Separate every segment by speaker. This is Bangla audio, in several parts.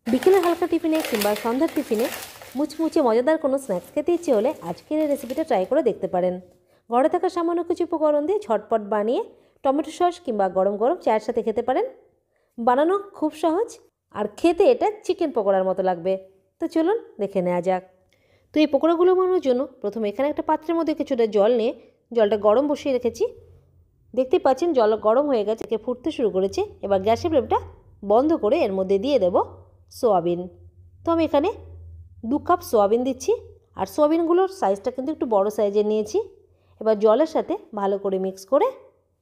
Speaker 1: বিকেলের হালকা টিফিনে কিংবা সন্ধ্যার টিফিনে মুচমুচে মজাদার কোনো স্ন্যাক্স খেতে ইচ্ছে হলে আজকের এই রেসিপিটা ট্রাই করে দেখতে পারেন। ঘরে থাকা সামান্য কিছু উপকরণ দিয়ে ঝটপট বানিয়ে টমেটো সস কিংবা গরম গরম চায়ের সাথে খেতে পারেন। বানানো খুব সহজ আর খেতে এটা চিকেন পকোড়ার মতো লাগবে। তো চলুন দেখে নেওয়া যাক। তো এই পকোড়াগুলো বানানোর জন্য প্রথমে এখানে একটা পাত্রের মধ্যে কিছুটা জল নিয়ে জলটা গরম বসিয়ে রেখেছি। দেখতে পাচ্ছেন জল গরম হয়ে গেছে, ফুটতে শুরু করেছে। এবার গ্যাসের ফ্লেমটা বন্ধ করে এর মধ্যে দিয়ে দেব সোয়াবিন। তো আমি এখানে 2 কাপ সোয়াবিন দিচ্ছি, আর সোয়াবিনগুলোর সাইজটা কিন্তু একটু বড় সাইজের নিয়েছি। এবার জলের সাথে ভালো করে মিক্স করে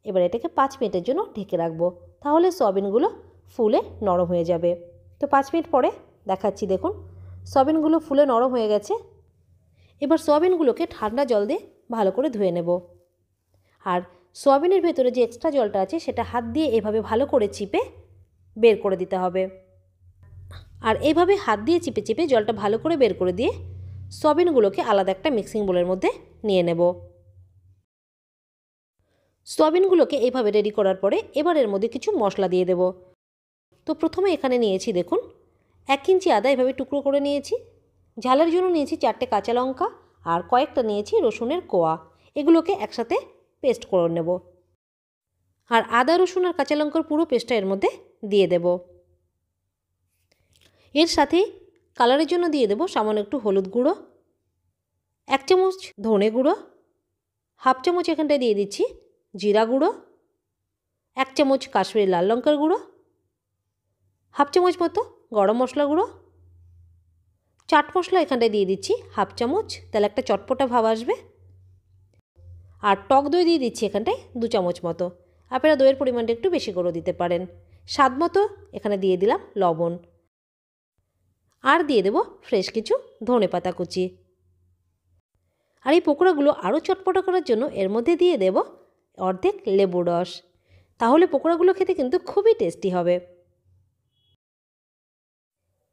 Speaker 1: এবার এটাকে 5 মিনিটের জন্য ঢেকে রাখবো, তাহলে সোয়াবিনগুলো ফুলে নরম হয়ে যাবে। তো 5 মিনিট পরে দেখাচ্ছি, দেখুন সোয়াবিনগুলো ফুলে নরম হয়ে গেছে। এবার সোয়াবিনগুলোকে ঠান্ডা জল দিয়ে ভালো করে ধুয়ে নেব, আর সোয়াবিনের ভেতরে যে এক্সট্রা জলটা আছে সেটা হাত দিয়ে এভাবে ভালো করে চিপে বের করে দিতে হবে। আর এইভাবে হাত দিয়ে চিপে চিপে জলটা ভালো করে বের করে দিয়ে সয়াবিনগুলোকে আলাদা একটা মিক্সিং বোলের মধ্যে নিয়ে নেব। সয়াবিনগুলোকে এইভাবে রেডি করার পরে এবার এর মধ্যে কিছু মশলা দিয়ে দেব। তো প্রথমে এখানে নিয়েছি, দেখুন 1 ইঞ্চি আদা এভাবে টুকরো করে নিয়েছি। ঝালের জন্য নিয়েছি 4টে কাঁচা লঙ্কা আর কয়েকটা নিয়েছি রসুনের কোয়া। এগুলোকে একসাথে পেস্ট করে নেব, আর আদা রসুন আর কাঁচা লঙ্কার পুরো পেস্টটা এর মধ্যে দিয়ে দেব। এর সাথে কালারের জন্য দিয়ে দেব সামান্য একটু হলুদ গুঁড়ো, 1 চামচ ধনে গুঁড়ো, 1/2 চামচ এখানটায় দিয়ে দিচ্ছি জিরা গুঁড়ো, 1 চামচ কাশ্মীরি লাল লঙ্কার গুঁড়ো, 1/2 চামচ মতো গরম মশলা গুঁড়ো, চাট মশলা এখানটায় দিয়ে দিচ্ছি 1/2 চামচ, তাহলে একটা চটপটা ভাব আসবে। আর টক দই দিয়ে দিচ্ছি এখানটায় 2 চামচ মতো। আপনারা দইয়ের পরিমাণটা একটু বেশি করে দিতে পারেন। স্বাদ মতো এখানে দিয়ে দিলাম লবণ, আর দিয়ে দেব ফ্রেশ কিছু ধনেপাতা কুচি। আর এই পকোড়াগুলো আরও চটপটা করার জন্য এর মধ্যে দিয়ে দেব অর্ধেক লেবুর রস, তাহলে পকোড়াগুলো খেতে কিন্তু খুবই টেস্টি হবে।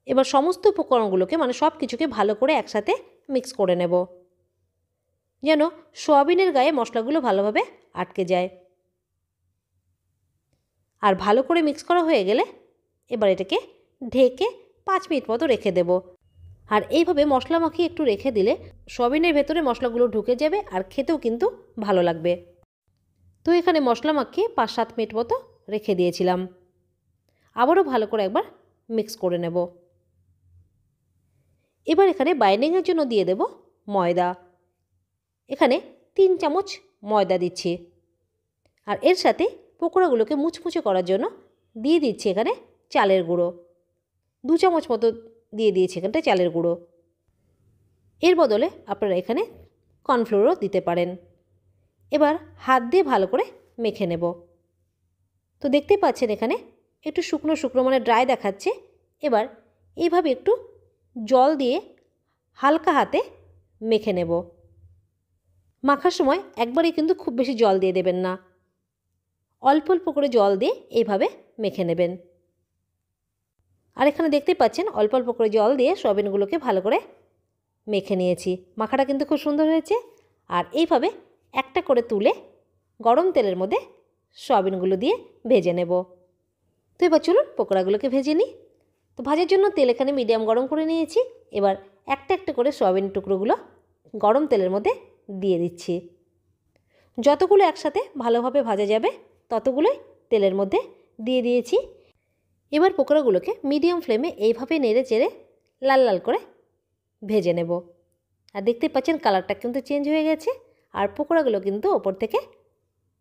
Speaker 1: এবার সমস্ত উপকরণগুলোকে মানে সব কিছুকে ভালো করে একসাথে মিক্স করে নেব, যেন সোয়াবিনের গায়ে মশলাগুলো ভালোভাবে আটকে যায়। আর ভালো করে মিক্স করা হয়ে গেলে এবার এটাকে ঢেকে 5 মিনিট মতো রেখে দেব। আর এইভাবে মশলা মাখিয়ে একটু রেখে দিলে সোয়াবিনের ভেতরে মশলাগুলো ঢুকে যাবে আর খেতেও কিন্তু ভালো লাগবে। তো এখানে মশলা মাখিয়ে 5-7 মিনিট মতো রেখে দিয়েছিলাম। আবারও ভালো করে একবার মিক্স করে নেব। এবার এখানে বাইন্ডিংয়ের জন্য দিয়ে দেব ময়দা। এখানে 3 চামচ ময়দা দিচ্ছি, আর এর সাথে পকোড়াগুলোকে মুচমুচে করার জন্য দিয়ে দিচ্ছি এখানে চালের গুঁড়ো। 2 চামচ মতো দিয়ে দিয়েছি এখানটা চালের গুঁড়ো। এর বদলে আপনারা এখানে কর্নফ্লোরও দিতে পারেন। এবার হাত দিয়ে ভালো করে মেখে নেব। তো দেখতেই পাচ্ছেন এখানে একটু শুকনো শুকনো মানে ড্রাই দেখাচ্ছে। এবার এইভাবে একটু জল দিয়ে হালকা হাতে মেখে নেব। মাখার সময় একবারে কিন্তু খুব বেশি জল দিয়ে দেবেন না, অল্প অল্প করে জল দিয়ে এইভাবে মেখে নেবেন। আর এখানে দেখতেই পাচ্ছেন অল্প অল্প করে জল দিয়ে সয়াবিনগুলোকে ভালো করে মেখে নিয়েছি। মাখাটা কিন্তু খুব সুন্দর হয়েছে। আর এইভাবে একটা করে তুলে গরম তেলের মধ্যে সয়াবিনগুলো দিয়ে ভেজে নেব। তো এবার চলুন পকোড়াগুলোকে ভেজে নিই। তো ভাজার জন্য তেল এখানে মিডিয়াম গরম করে নিয়েছি। এবার একটা একটা করে সয়াবিন টুকরোগুলো গরম তেলের মধ্যে দিয়ে দিচ্ছি। যতগুলো একসাথে ভালোভাবে ভাজা যাবে ততগুলোই তেলের মধ্যে দিয়ে দিয়েছি। এবার পকোড়াগুলোকে মিডিয়াম ফ্লেমে এইভাবে নেড়ে চেড়ে লাল লাল করে ভেজে নেব। আর দেখতে পাচ্ছেন কালারটা কিন্তু চেঞ্জ হয়ে গেছে, আর পকোড়াগুলো কিন্তু ওপর থেকে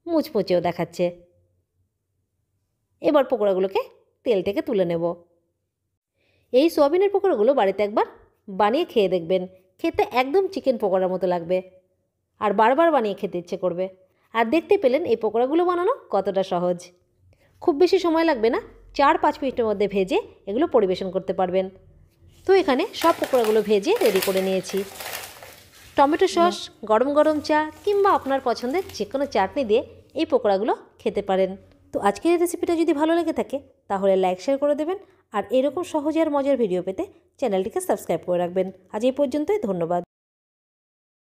Speaker 1: মুচমুচেও দেখাচ্ছে। এবার পকোড়াগুলোকে তেল থেকে তুলে নেব। এই সোয়াবিনের পকোড়াগুলো বাড়িতে একবার বানিয়ে খেয়ে দেখবেন, খেতে একদম চিকেন পকোড়ার মতো লাগবে আর বারবার বানিয়ে খেতে ইচ্ছে করবে। আর দেখতে পেলেন এই পকোড়াগুলো বানানো কতটা সহজ। খুব বেশি সময় লাগবে না, 4-5 মিনিটের মধ্যে ভেজে এগুলো পরিবেশন করতে পারবেন। তো এখানে সব পকোড়াগুলো ভেজে রেডি করে নিয়েছি। টমেটো সস, গরম গরম চা কিংবা আপনার পছন্দের যে কোনো চাটনি দিয়ে এই পকোড়াগুলো খেতে পারেন। তো আজকের এই রেসিপিটা যদি ভালো লেগে থাকে তাহলে লাইক শেয়ার করে দেবেন, আর এরকম সহজ আর মজার ভিডিও পেতে চ্যানেলটিকে সাবস্ক্রাইব করে রাখবেন। আজ এই পর্যন্তই, ধন্যবাদ।